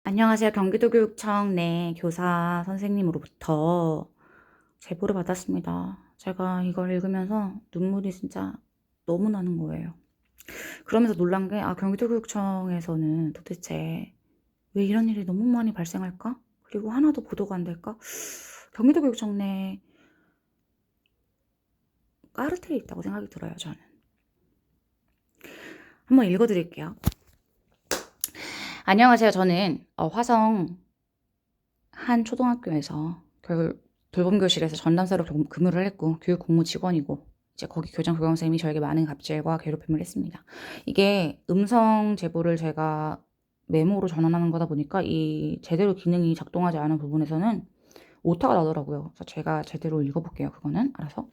안녕하세요. 경기도교육청 내 교사 선생님으로부터 제보를 받았습니다. 제가 이걸 읽으면서 눈물이 진짜 너무 나는 거예요. 그러면서 놀란 게, 경기도교육청에서는 도대체 왜 이런 일이 너무 많이 발생할까? 그리고 하나도 보도가 안 될까? 경기도교육청 내 까르텔이 있다고 생각이 들어요, 저는. 한번 읽어드릴게요. 안녕하세요. 저는 화성 한 초등학교에서 돌봄교실에서 전담사로 근무를 했고 교육 공무 직원이고 이제 거기 교장 선생님이 저에게 많은 갑질과 괴롭힘을 했습니다. 이게 음성 제보를 제가 메모로 전환하는 거다 보니까 이 제대로 기능이 작동하지 않은 부분에서는 오타가 나더라고요. 그래서 제가 제대로 읽어볼게요. 그거는 알아서.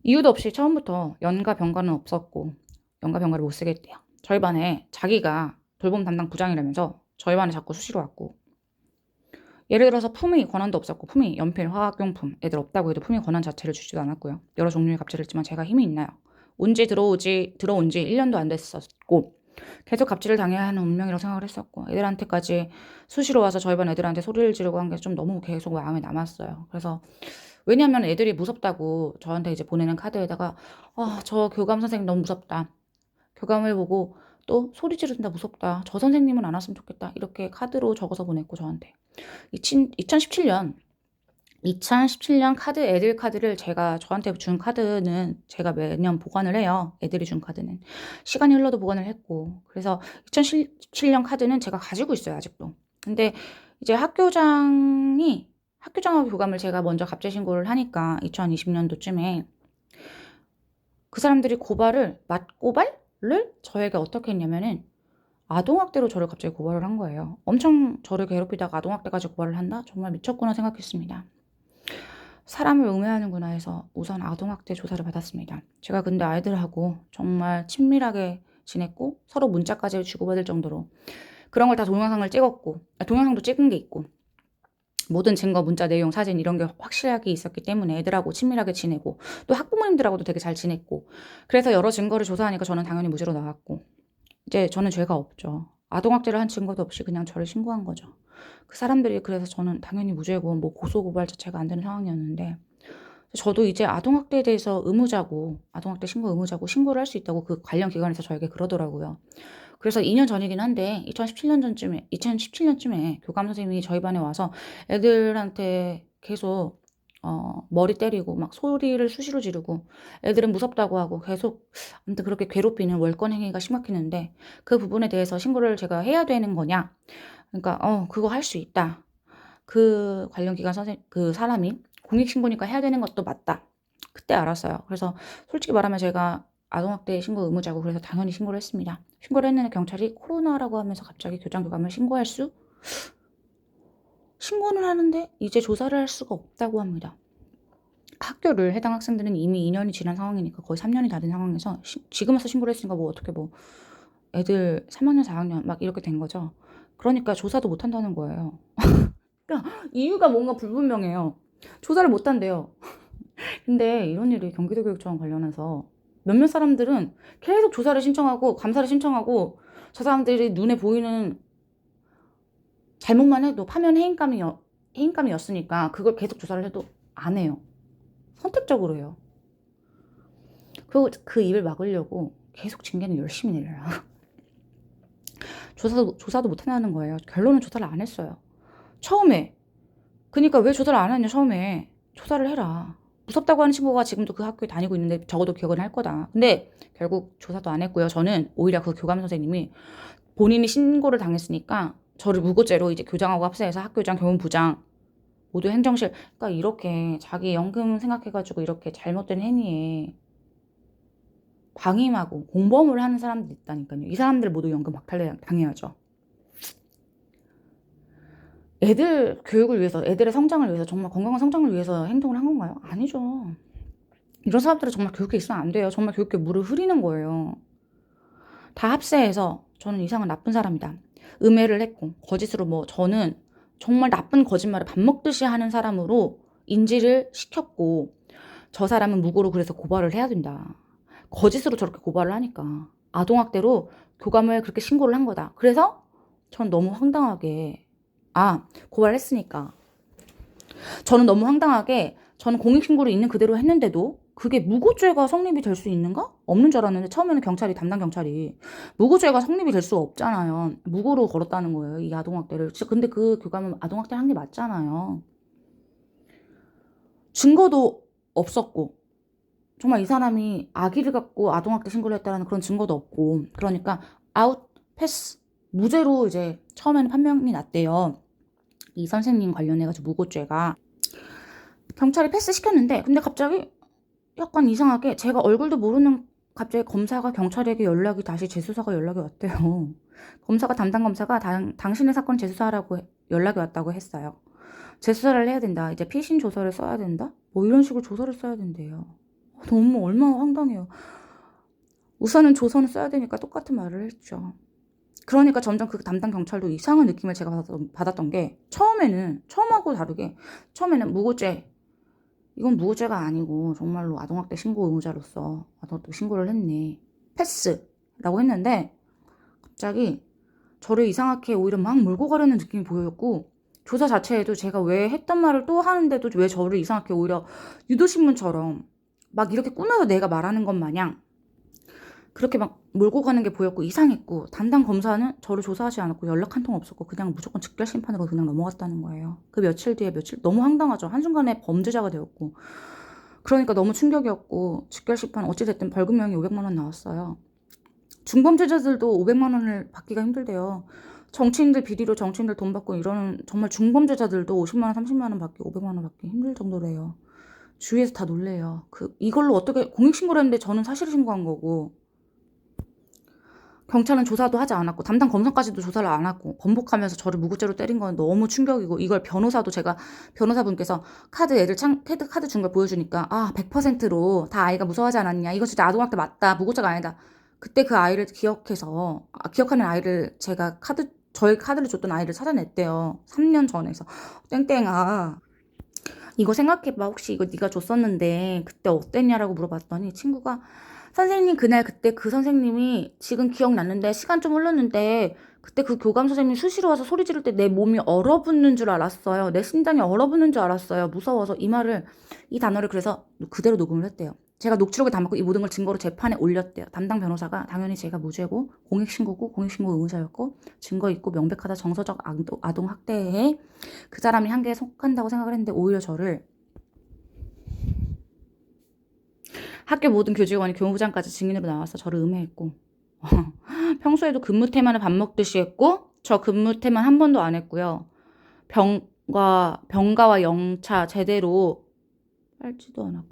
이유도 없이 처음부터 연가 병가는 없었고 연가 병가를 못 쓰게 했대요. 저희 반에 자기가 돌봄 담당 부장이라면서 저희 반에 자꾸 수시로 왔고, 예를 들어서 품위 권한도 없었고, 품위, 연필, 화학용품 애들 없다고 해도 품위 권한 자체를 주지도 않았고요. 여러 종류의 갑질을 했지만 제가 힘이 있나요? 들어온 지 1년도 안 됐었고 계속 갑질을 당해야 하는 운명이라고 생각을 했었고, 애들한테까지 수시로 와서 저희 반 애들한테 소리를 지르고 한 게 좀 너무 계속 마음에 남았어요. 그래서 왜냐하면 애들이 무섭다고 저한테 이제 보내는 카드에다가 저 교감 선생님 너무 무섭다, 교감을 보고 또 소리 지른다, 무섭다, 저 선생님은 안 왔으면 좋겠다, 이렇게 카드로 적어서 보냈고, 저한테 2017년 카드, 애들 카드를 제가 저한테 준 카드는 제가 매년 보관을 해요. 애들이 준 카드는 시간이 흘러도 보관을 했고, 그래서 2017년 카드는 제가 가지고 있어요, 아직도. 근데 이제 학교장하고 교감을 제가 먼저 갑질 신고를 하니까 2020년도쯤에 그 사람들이 맞고발을 저에게 어떻게 했냐면은 아동학대로 저를 갑자기 고발을 한 거예요. 엄청 저를 괴롭히다가 아동학대까지 고발을 한다? 정말 미쳤구나 생각했습니다. 사람을 음해하는구나 해서 우선 아동학대 조사를 받았습니다. 제가 근데 아이들하고 정말 친밀하게 지냈고 서로 문자까지 주고받을 정도로 그런 걸 다 동영상을 찍었고, 동영상도 찍은 게 있고, 모든 증거, 문자 내용, 사진 이런 게 확실하게 있었기 때문에 애들하고 친밀하게 지내고 또 학부모님들하고도 되게 잘 지냈고, 그래서 여러 증거를 조사하니까 저는 당연히 무죄로 나왔고, 이제 저는 죄가 없죠. 아동학대를 한 증거도 없이 그냥 저를 신고한 거죠. 그 사람들이 그래서 저는 당연히 무죄고 뭐 고소고발 자체가 안 되는 상황이었는데, 저도 이제 아동학대에 대해서 아동학대 신고 의무자고 신고를 할 수 있다고 그 관련 기관에서 저에게 그러더라고요. 그래서 2년 전이긴 한데 2017년쯤에 교감 선생님이 저희 반에 와서 애들한테 계속 머리 때리고 막 소리를 수시로 지르고 애들은 무섭다고 하고 계속 아무튼 그렇게 괴롭히는 월권 행위가 심각했는데, 그 부분에 대해서 신고를 제가 해야 되는 거냐? 그러니까 그거 할 수 있다. 그 관련 기관 그 사람이 공익신고니까 해야 되는 것도 맞다. 그때 알았어요. 그래서 솔직히 말하면 제가 아동학대 신고 의무자고 그래서 당연히 신고를 했습니다. 신고를 했는데 경찰이 코로나라고 하면서 갑자기 교장교감을 신고는 하는데 이제 조사를 할 수가 없다고 합니다. 학교를 해당 학생들은 이미 2년이 지난 상황이니까 거의 3년이 다 된 상황에서 지금 와서 신고를 했으니까 뭐 어떻게 뭐 애들 3학년 4학년 막 이렇게 된 거죠. 그러니까 조사도 못 한다는 거예요. 그러니까 이유가 뭔가 불분명해요. 조사를 못 한대요. 근데 이런 일이 경기도교육청 관련해서 몇몇 사람들은 계속 조사를 신청하고 감사를 신청하고, 저 사람들이 눈에 보이는 잘못만 해도 파면 해임감이었으니까 그걸 계속 조사를 해도 안 해요. 선택적으로 해요. 그 입을 막으려고 계속 징계는 열심히 내려요. 조사도 못 하는 거예요. 결론은 조사를 안 했어요. 처음에. 그러니까 왜 조사를 안 했냐, 처음에. 조사를 해라. 무섭다고 하는 친구가 지금도 그 학교에 다니고 있는데 적어도 기억은 할 거다. 근데 결국 조사도 안 했고요. 저는 오히려 그 교감 선생님이 본인이 신고를 당했으니까 저를 무고죄로 이제 교장하고 합세해서 학교장, 교무부장 모두 행정실, 그러니까 이렇게 자기 연금 생각해가지고 이렇게 잘못된 행위에 방임하고 공범을 하는 사람들이 있다니까요. 이 사람들 모두 연금 박탈 당해야죠. 애들 교육을 위해서, 애들의 성장을 위해서, 정말 건강한 성장을 위해서 행동을 한 건가요? 아니죠. 이런 사람들은 정말 교육에 있으면 안 돼요. 정말 교육에 물을 흐리는 거예요. 다 합세해서 저는 이상은 나쁜 사람이다, 음해를 했고 거짓으로 저는 정말 나쁜 거짓말을 밥 먹듯이 하는 사람으로 인지를 시켰고, 저 사람은 무고로 그래서 고발을 해야 된다. 거짓으로 저렇게 고발을 하니까 아동학대로 교감을 그렇게 신고를 한 거다. 그래서 전 너무 황당하게 고발했으니까 저는 너무 황당하게 저는 공익신고를 있는 그대로 했는데도 그게 무고죄가 성립이 될 수 있는가? 없는 줄 알았는데 처음에는 경찰이 담당 경찰이 무고죄가 성립이 될 수가 없잖아요. 무고로 걸었다는 거예요. 이 아동학대를. 근데 그 교감은 아동학대를 한 게 맞잖아요. 증거도 없었고 정말 이 사람이 아기를 갖고 아동학대 신고를 했다는 그런 증거도 없고 그러니까 아웃 패스 무죄로 이제 처음에는 판명이 났대요. 이 선생님 관련해가지고 무고죄가 경찰이 패스 시켰는데 근데 갑자기 약간 이상하게 제가 얼굴도 모르는 갑자기 검사가 경찰에게 연락이 다시 재수사가 연락이 왔대요. 검사가 담당 검사가 당신의 사건 재수사하라고 연락이 왔다고 했어요. 재수사를 해야 된다. 이제 피신 조서를 써야 된다. 뭐 이런 식으로 조서를 써야 된대요. 너무 얼마나 황당해요. 우선은 조서는 써야 되니까 똑같은 말을 했죠. 그러니까 점점 그 담당 경찰도 이상한 느낌을 제가 받았던 게 처음하고 다르게 처음에는 무고죄 이건 무고죄가 아니고 정말로 아동학대 신고 의무자로서 아동학대 신고를 했네. 패스라고 했는데 갑자기 저를 이상하게 오히려 막 몰고 가려는 느낌이 보였고 조사 자체에도 제가 왜 했던 말을 또 하는데도 왜 저를 이상하게 오히려 유도신문처럼 막 이렇게 꾸며서 내가 말하는 것 마냥 그렇게 막 몰고 가는 게 보였고 이상했고 담당 검사는 저를 조사하지 않았고 연락 한 통 없었고 그냥 무조건 즉결심판으로 그냥 넘어갔다는 거예요. 그 며칠 뒤에 너무 황당하죠. 한순간에 범죄자가 되었고 그러니까 너무 충격이었고 즉결심판 어찌됐든 벌금형이 500만 원 나왔어요. 중범죄자들도 500만 원을 받기가 힘들대요. 정치인들 비리로 정치인들 돈 받고 이러는 정말 중범죄자들도 50만 원 30만 원 받기 500만 원 받기 힘들 정도래요. 주위에서 다 놀래요. 이걸로 어떻게 공익신고를 했는데 저는 사실을 신고한 거고 경찰은 조사도 하지 않았고 담당 검사까지도 조사를 안 하고 번복하면서 저를 무고죄로 때린 건 너무 충격이고 이걸 변호사분께서 카드 준 걸 보여주니까 100%로 다 아이가 무서워하지 않았냐 이거 진짜 아동학대 맞다 무고죄가 아니다. 그때 그 아이를 기억하는 아이를 제가 저희 카드를 줬던 아이를 찾아냈대요. 3년 전에서 땡땡아 이거 생각해봐. 혹시 이거 네가 줬었는데 그때 어땠냐라고 물어봤더니 친구가 선생님 그때 그 선생님이 지금 기억났는데 시간 좀 흘렀는데 그때 그 교감 선생님이 수시로 와서 소리 지를 때 내 몸이 얼어붙는 줄 알았어요. 내 심장이 얼어붙는 줄 알았어요. 무서워서 이 단어를 그래서 그대로 녹음을 했대요. 제가 녹취록에 담았고 이 모든 걸 증거로 재판에 올렸대요. 담당 변호사가 당연히 제가 무죄고 공익신고 의무자였고 증거 있고 명백하다 정서적 아동학대에 그 사람이 한계에 속한다고 생각을 했는데 오히려 저를 학교 모든 교직원이 교무부장까지 증인으로 나와서 저를 음해했고 평소에도 근무 태만을 밥 먹듯이 했고 저 근무 태만 한 번도 안 했고요. 병가와 영차 제대로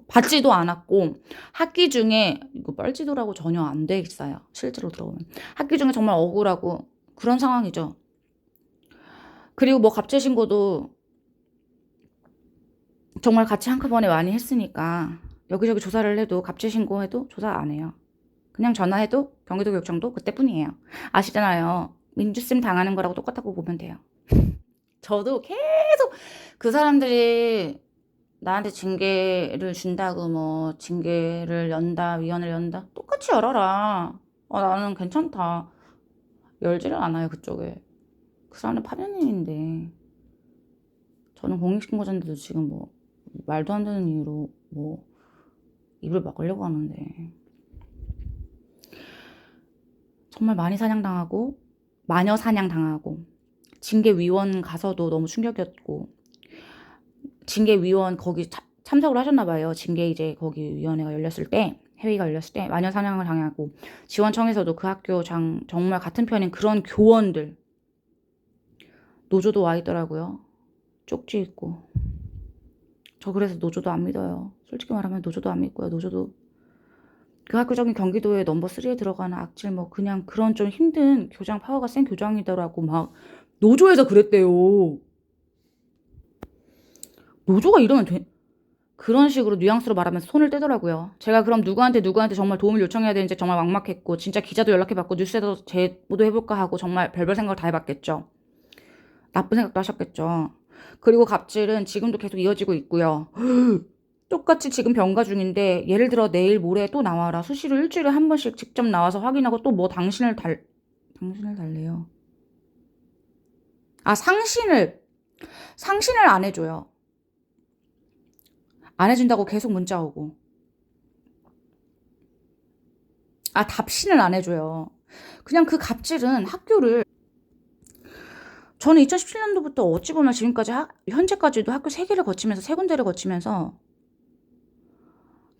받지도 않았고 학기 중에 이거 빨지도라고 전혀 안 돼 있어요. 실제로 들어보면 학기 중에 정말 억울하고 그런 상황이죠. 그리고 뭐 갑질 신고도 정말 같이 한꺼번에 많이 했으니까 여기저기 조사를 해도 갑질 신고해도 조사 안 해요. 그냥 전화해도 경기도교육청도 그때뿐이에요. 아시잖아요. 민주쌤 당하는 거라고 똑같다고 보면 돼요. 저도 계속 그 사람들이 나한테 징계를 준다고 뭐 징계를 연다 위원회를 연다 똑같이 열어라. 나는 괜찮다. 열지를 않아요. 그쪽에. 그 사람들 파면인인데 저는 공익신고자인데도 지금 뭐 말도 안 되는 이유로 뭐 입을 막으려고 하는데 정말 많이 사냥당하고 마녀 사냥당하고 징계위원 가서도 너무 충격이었고 징계위원 거기 참석을 하셨나 봐요. 징계 이제 거기 위원회가 열렸을 때 회의가 열렸을 때 마녀 사냥을 당하고 지원청에서도 그 학교 정말 같은 편인 그런 교원들 노조도 와 있더라고요. 쪽지 있고 저 그래서 노조도 안 믿어요. 솔직히 말하면 노조도 안 믿고요. 노조도 그 학교적인 경기도의 넘버 3에 들어가는 악질 뭐 그냥 그런 좀 힘든 교장 파워가 센 교장이더라고 막 노조에서 그랬대요. 노조가 이러면 그런 식으로 뉘앙스로 말하면서 손을 떼더라고요. 제가 그럼 누구한테 정말 도움을 요청해야 되는지 정말 막막했고 진짜 기자도 연락해봤고 뉴스에도 제보도 해볼까 하고 정말 별별 생각을 다 해봤겠죠. 나쁜 생각도 하셨겠죠. 그리고 갑질은 지금도 계속 이어지고 있고요. 똑같이 지금 병가 중인데 예를 들어 내일 모레 또 나와라. 수시로 일주일에 한 번씩 직접 나와서 확인하고 또 뭐 당신을 달래요. 아, 상신을 안 해줘요. 안 해준다고 계속 문자 오고. 아, 답신을 안 해줘요. 그냥 그 갑질은 학교를, 저는 2017년도부터 어찌 보면 지금까지 현재까지도 학교 3개를 거치면서 3군데를 거치면서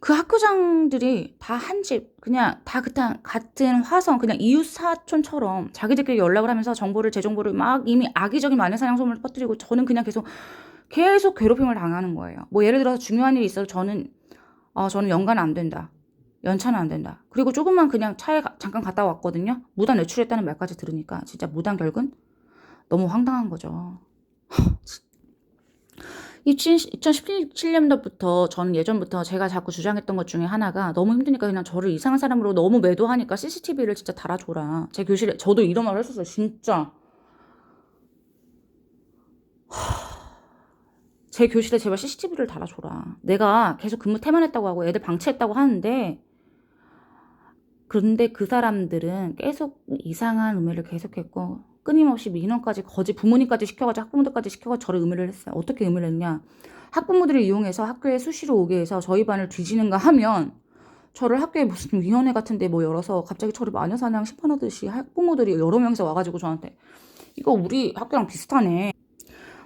그 학교장들이 다 한 집, 그냥 다 같은 화성, 그냥 이웃 사촌처럼 자기들끼리 연락을 하면서 제 정보를 막 이미 악의적인 마녀사냥 소문을 퍼뜨리고, 저는 그냥 계속 괴롭힘을 당하는 거예요. 뭐 예를 들어서 중요한 일이 있어도 저는 연가는 안 된다. 연차는 안 된다. 그리고 조금만 그냥 차에 잠깐 갔다 왔거든요. 무단 외출했다는 말까지 들으니까 진짜 무단 결근? 너무 황당한 거죠. 2017년도부터 저는 예전부터 제가 자꾸 주장했던 것 중에 하나가, 너무 힘드니까 그냥 저를 이상한 사람으로 너무 매도하니까 CCTV를 진짜 달아줘라. 제 교실에 저도 이런 말을 했었어요. 진짜. 제 교실에 제발 CCTV를 달아줘라. 내가 계속 근무 태만했다고 하고 애들 방치했다고 하는데, 그런데 그 사람들은 계속 이상한 음해를 계속했고, 끊임없이 민원까지, 거짓 부모님까지 시켜가지고 학부모들까지 시켜가지고 저를 음해를 했어요. 어떻게 음해를 했냐. 학부모들을 이용해서 학교에 수시로 오게 해서 저희 반을 뒤지는가 하면, 저를 학교에 무슨 위원회 같은데 뭐 열어서 갑자기 저를 마녀사냥 심판하듯이 학부모들이 여러 명이서 와가지고 저한테, 이거 우리 학교랑 비슷하네.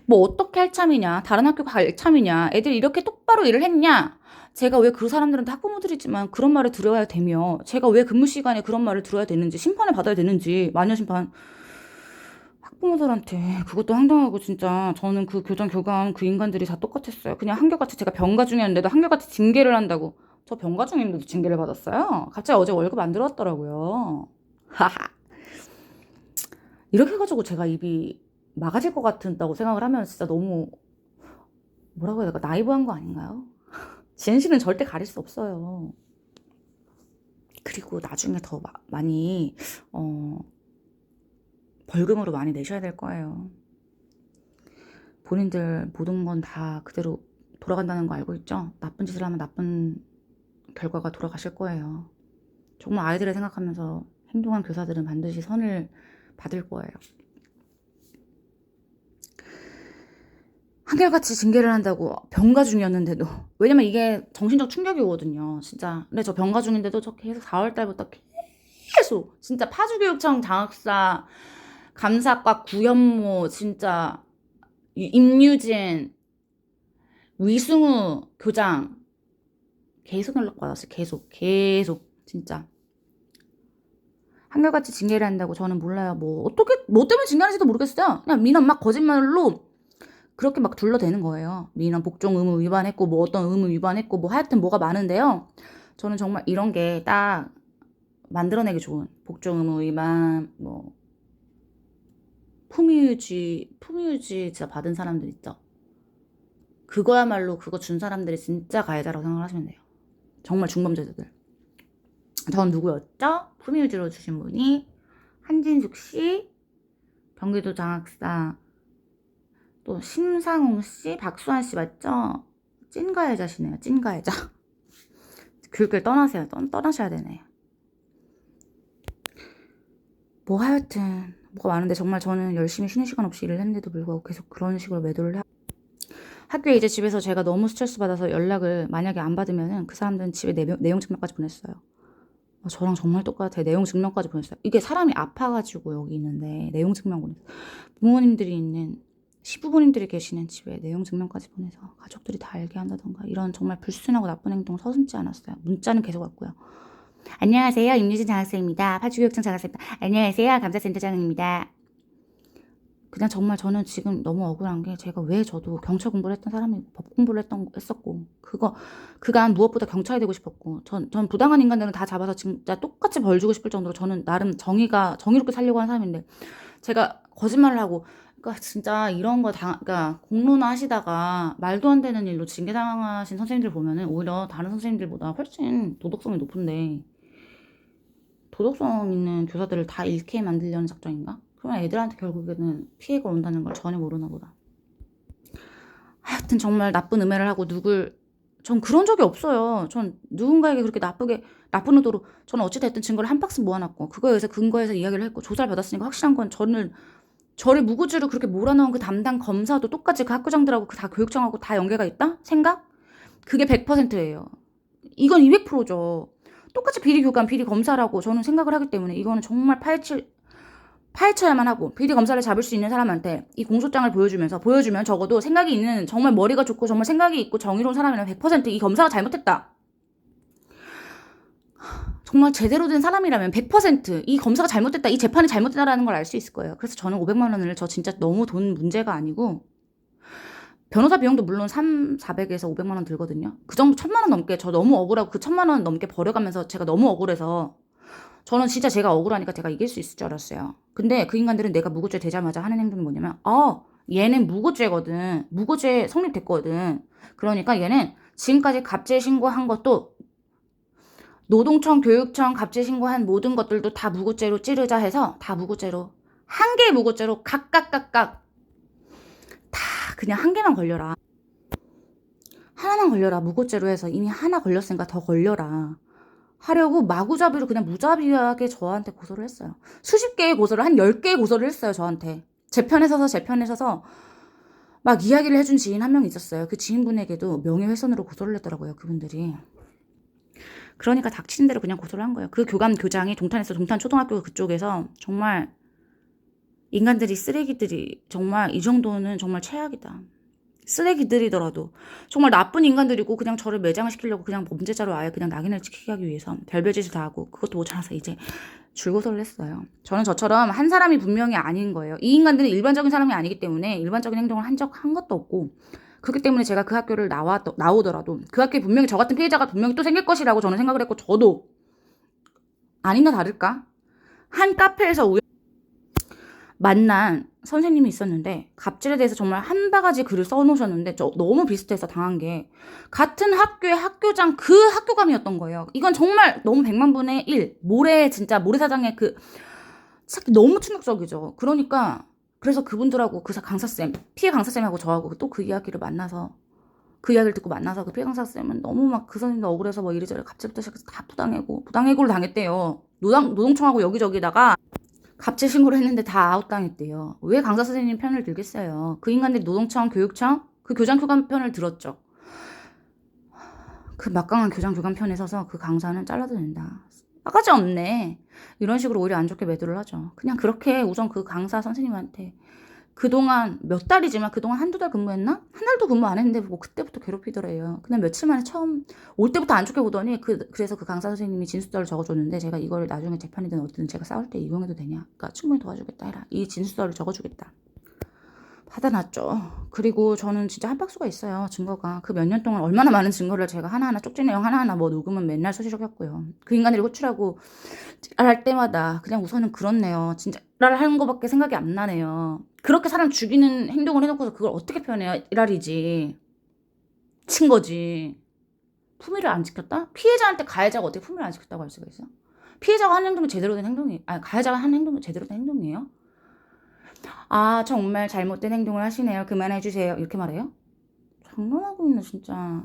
뭐 어떻게 할 참이냐, 다른 학교가 할 참이냐, 애들이 이렇게 똑바로 일을 했냐, 제가 왜 그 사람들한테, 학부모들이지만 그런 말을 들어야 되며, 제가 왜 근무 시간에 그런 말을 들어야 되는지, 심판을 받아야 되는지, 마녀 심판. 학부모들한테 그것도 황당하고, 진짜 저는 그 교감 그 인간들이 다 똑같았어요. 그냥 한결같이 제가 병가 중이었는데도 한결같이 징계를 한다고. 저 병가 중인데도 징계를 받았어요. 갑자기 어제 월급 안 들어왔더라고요. 하하. 이렇게 해가지고 제가 입이 막아질 것 같다고 생각을 하면 진짜 너무, 뭐라고 해야 될까, 나이브한 거 아닌가요? 진실은 절대 가릴 수 없어요. 그리고 나중에 더 많이 벌금으로 많이 내셔야 될 거예요. 본인들 모든 건 다 그대로 돌아간다는 거 알고 있죠? 나쁜 짓을 하면 나쁜 결과가 돌아가실 거예요. 정말 아이들을 생각하면서 행동한 교사들은 반드시 선을 받을 거예요. 한결같이 징계를 한다고, 병가 중이었는데도. 왜냐면 이게 정신적 충격이 오거든요, 진짜. 근데 저 병가 중인데도 저 계속 4월 달부터 계속 진짜 파주교육청 장학사, 감사과 구현모, 진짜 임유진, 위승우 교장 계속 연락받았어요. 계속 진짜. 한결같이 징계를 한다고. 저는 몰라요. 뭐 때문에 징계하는지도 모르겠어요. 그냥 민원 막 거짓말로 그렇게 막 둘러대는 거예요. 민원 복종 의무 위반했고, 뭐 어떤 의무 위반했고, 뭐 하여튼 뭐가 많은데요. 저는 정말 이런 게 딱 만들어내기 좋은, 복종 의무 위반, 뭐 품위유지 진짜 받은 사람들 있죠. 그거야말로 그거 준 사람들이 진짜 가해자라고 생각을 하시면 돼요. 정말 중범죄자들. 전 누구였죠? 품위유지로 주신 분이 한진숙 씨, 경기도 장학사, 또 심상홍 씨, 박수환 씨 맞죠? 찐가해자시네요. 찐가해자. 교육을 떠나셔야 되네요. 뭐 하여튼 뭐가 많은데, 정말 저는 열심히 쉬는 시간 없이 일을 했는데도 불구하고 계속 그런 식으로 매도를 학교에 이제 집에서 제가 너무 스트레스 받아서 연락을 만약에 안 받으면은 그 사람들은 집에 내용 증명까지 보냈어요. 저랑 정말 똑같아요. 내용 증명까지 보냈어요. 이게 사람이 아파가지고 여기 있는데 내용 증명 보냈어요. 부모님들이 있는, 시부모님들이 계시는 집에 내용 증명까지 보내서 가족들이 다 알게 한다던가, 이런 정말 불순하고 나쁜 행동 서슴지 않았어요. 문자는 계속 왔고요. 안녕하세요, 임유진 장학생입니다. 파주교육청 장학생입니다. 안녕하세요, 감사센터장입니다. 그냥 정말 저는 지금 너무 억울한 게, 제가 왜, 저도 경찰 공부를 했던 사람이고 법 공부를 했었고, 그간 무엇보다 경찰이 되고 싶었고, 전 부당한 인간들은 다 잡아서 진짜 똑같이 벌 주고 싶을 정도로 저는 나름 정의롭게 살려고 하는 사람인데, 제가 거짓말을 하고, 그러니까 진짜 이런 거 그러니까 공론화 하시다가 말도 안 되는 일로 징계당하신 선생님들 보면은 오히려 다른 선생님들보다 훨씬 도덕성이 높은데, 도덕성 있는 교사들을 다 잃게 만들려는 작정인가? 그러면 애들한테 결국에는 피해가 온다는 걸 전혀 모르나 보다. 하여튼 정말 나쁜 음해를 하고 전 그런 적이 없어요. 전 누군가에게 그렇게 나쁜 의도로, 저는 어찌됐든 증거를 한 박스 모아놨고, 그거에 의해서 근거해서 이야기를 했고, 조사를 받았으니까 확실한 건, 저는 저를 무구즈로 그렇게 몰아넣은 그 담당 검사도 똑같이 그 학교장들하고 그 다 교육청하고 다 연계가 있다? 생각? 그게 100%예요. 이건 200%죠. 똑같이 비리 교관, 비리 검사라고 저는 생각을 하기 때문에 이거는 정말 파헤쳐야만 하고, 비리 검사를 잡을 수 있는 사람한테 이 공소장을 보여주면 적어도 생각이 있는, 정말 머리가 좋고 정말 생각이 있고 정의로운 사람이라면 100%이 검사가 잘못했다, 정말 제대로 된 사람이라면 100%이 검사가 잘못됐다, 이 재판이 잘못됐다라는 걸 알 수 있을 거예요. 그래서 저는 500만 원을, 저 진짜 너무 돈 문제가 아니고, 변호사 비용도 물론 400에서 500만 원 들거든요. 그 정도 1000만 원 넘게, 저 너무 억울하고 그 1000만 원 넘게 버려가면서 제가 너무 억울해서, 저는 진짜 제가 억울하니까 제가 이길 수 있을 줄 알았어요. 근데 그 인간들은 내가 무고죄 되자마자 하는 행동이 뭐냐면, 얘는 무고죄거든. 무고죄 성립됐거든. 그러니까 얘는 지금까지 갑질 신고한 것도, 노동청, 교육청 갑질 신고한 모든 것들도 다 무고죄로 찌르자 해서 다 무고죄로, 한 개의 무고죄로 각각 다 그냥 한 개만 걸려라. 하나만 걸려라. 무고죄로 해서 이미 하나 걸렸으니까 더 걸려라 하려고 마구잡이로 그냥 무자비하게 저한테 고소를 했어요. 수십 개의 고소를, 한 10개의 고소를 했어요, 저한테. 제 편에 서서 막 이야기를 해준 지인 한 명 있었어요. 그 지인분에게도 명예훼손으로 고소를 했더라고요, 그분들이. 그러니까 닥치는 대로 그냥 고소를 한 거예요. 그 교장이 동탄에서, 동탄 초등학교 그쪽에서 정말 인간들이, 쓰레기들이, 정말 이 정도는 정말 최악이다. 쓰레기들이더라도 정말 나쁜 인간들이고, 그냥 저를 매장을 시키려고 그냥 범죄자로 아예 그냥 낙인을 찍히게 하기 위해서 별별 짓을 다 하고, 그것도 못 참아서 이제 줄고소를 했어요. 저는 저처럼 한 사람이 분명히 아닌 거예요. 이 인간들은 일반적인 사람이 아니기 때문에 일반적인 행동을 한 것도 없고, 그렇기 때문에 제가 그 학교를 나오더라도 그 학교에 분명히 저 같은 피해자가 분명히 또 생길 것이라고 저는 생각을 했고, 저도 아니나 다를까 한 카페에서 만난 선생님이 있었는데, 갑질에 대해서 정말 한 바가지 글을 써놓으셨는데, 저 너무 비슷해서 당한 게, 같은 학교의 학교장, 그 학교감이었던 거예요. 이건 정말 너무 100만 분의 1, 진짜 모래사장의 그 너무 충격적이죠. 그러니까 그래서 그분들하고 그 강사쌤, 피해 강사쌤하고 저하고 또 그 이야기를 만나서, 그 이야기를 듣고 만나서, 그 피해 강사쌤은 너무 막 그 선생님도 억울해서 뭐 이리저리 갑질부터 시작해서 다 부당해고를 당했대요. 노동청하고 여기저기다가 갑질 신고를 했는데 다 아웃당했대요. 왜 강사 선생님 편을 들겠어요. 그 인간들이 노동청, 교육청, 그 교장 교관 편을 들었죠. 그 막강한 교장 교관 편에 서서 그 강사는 잘라도 된다, 싸가지 없네, 이런 식으로 오히려 안 좋게 매도를 하죠. 그냥 그렇게 우선 그 강사 선생님한테 그동안 몇 달이지만 그동안 한두 달 근무했나? 한 달도 근무 안 했는데 뭐 그때부터 괴롭히더래요. 그냥 며칠 만에 처음 올 때부터 안 좋게 보더니, 그래서 그 강사 선생님이 진술서를 적어줬는데, 제가 이걸 나중에 재판이든 어쨌든 제가 싸울 때 이용해도 되냐, 그러니까 충분히 도와주겠다 해라, 이 진술서를 적어주겠다, 받아놨죠. 그리고 저는 진짜 한 박수가 있어요, 증거가. 그 몇 년 동안 얼마나 많은 증거를 제가 하나하나, 쪽지 내용 하나하나 뭐 녹음은 맨날 수시적했고요. 그 인간들이 호출하고 할 때마다 그냥 우선은 그렇네요, 진짜 하는 거밖에 생각이 안 나네요. 그렇게 사람 죽이는 행동을 해놓고서 그걸 어떻게 표현해요? 일할이지, 친 거지. 품위를 안 지켰다? 피해자한테 가해자가 어떻게 품위를 안 지켰다고 할 수가 있어? 피해자가 하는 행동이 제대로 된 행동이, 가해자가 하는 행동이 제대로 된 행동이에요? 정말 잘못된 행동을 하시네요, 그만해주세요, 이렇게 말해요? 장난하고 있네, 진짜.